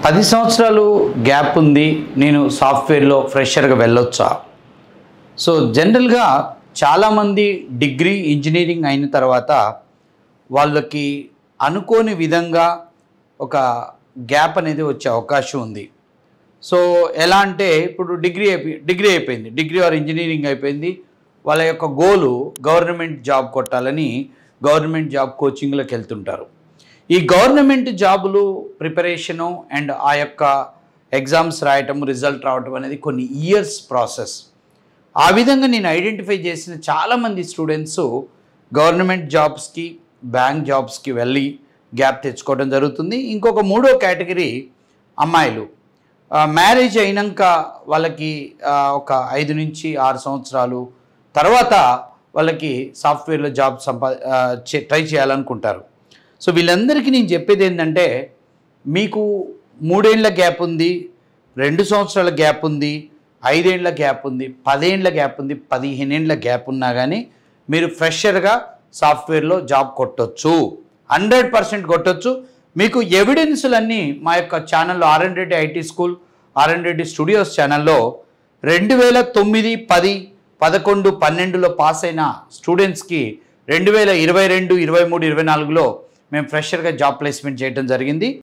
10 సంవత్సరాలు గ్యాప్ ఉంది, నేను సాఫ్ట్వేర్లో ఫ్రెషర్గా వెళ్ళొచ్చా? సో జనరల్గా చాలామంది డిగ్రీ ఇంజనీరింగ్ అయిన తర్వాత వాళ్ళకి అనుకోని విధంగా ఒక గ్యాప్ అనేది వచ్చే అవకాశం ఉంది. సో ఎలా అంటే ఇప్పుడు డిగ్రీ అయిపోయింది, డిగ్రీ ఆర్ ఇంజనీరింగ్ అయిపోయింది. వాళ్ళ యొక్క గోలు గవర్నమెంట్ జాబ్ కొట్టాలని గవర్నమెంట్ జాబ్ కోచింగ్లోకి వెళ్తుంటారు. ఈ గవర్నమెంట్ జాబులు ప్రిపరేషను అండ్ ఆ యొక్క ఎగ్జామ్స్ రాయటం, రిజల్ట్ రావటం అనేది కొన్ని ఇయర్స్ ప్రాసెస్. ఆ విధంగా నేను ఐడెంటిఫై చేసిన చాలామంది స్టూడెంట్స్ గవర్నమెంట్ జాబ్స్కి, బ్యాంక్ జాబ్స్కి వెళ్ళి గ్యాప్ తెచ్చుకోవడం జరుగుతుంది. ఇంకొక మూడో కేటగిరీ అమ్మాయిలు మ్యారేజ్ అయినాక వాళ్ళకి ఒక 5 నుంచి 6 సంవత్సరాలు తర్వాత వాళ్ళకి సాఫ్ట్వేర్లో జాబ్ ట్రై చేయాలనుకుంటారు. సో వీళ్ళందరికీ నేను చెప్పేది ఏంటంటే, మీకు 3 ఏళ్ల గ్యాప్ ఉంది, 2 సంవత్సరాల గ్యాప్ ఉంది, 5 ఏళ్ల గ్యాప్ ఉంది, 10 ఏళ్ల గ్యాప్ ఉంది, 15 ఏళ్ల గ్యాప్ ఉన్నా కానీ మీరు ఫ్రెషర్గా సాఫ్ట్వేర్లో జాబ్ కొట్టొచ్చు, 100% కొట్టొచ్చు. మీకు ఎవిడెన్సులన్నీ మా యొక్క ఛానల్లో RN Reddy IT school, RN Reddy studios ఛానల్లో 2009, 10, 11, 12లో పాస్ అయిన స్టూడెంట్స్కి 2022, 23, 24లో మేము ఫ్రెషర్గా జాబ్ ప్లేస్మెంట్ చేయడం జరిగింది.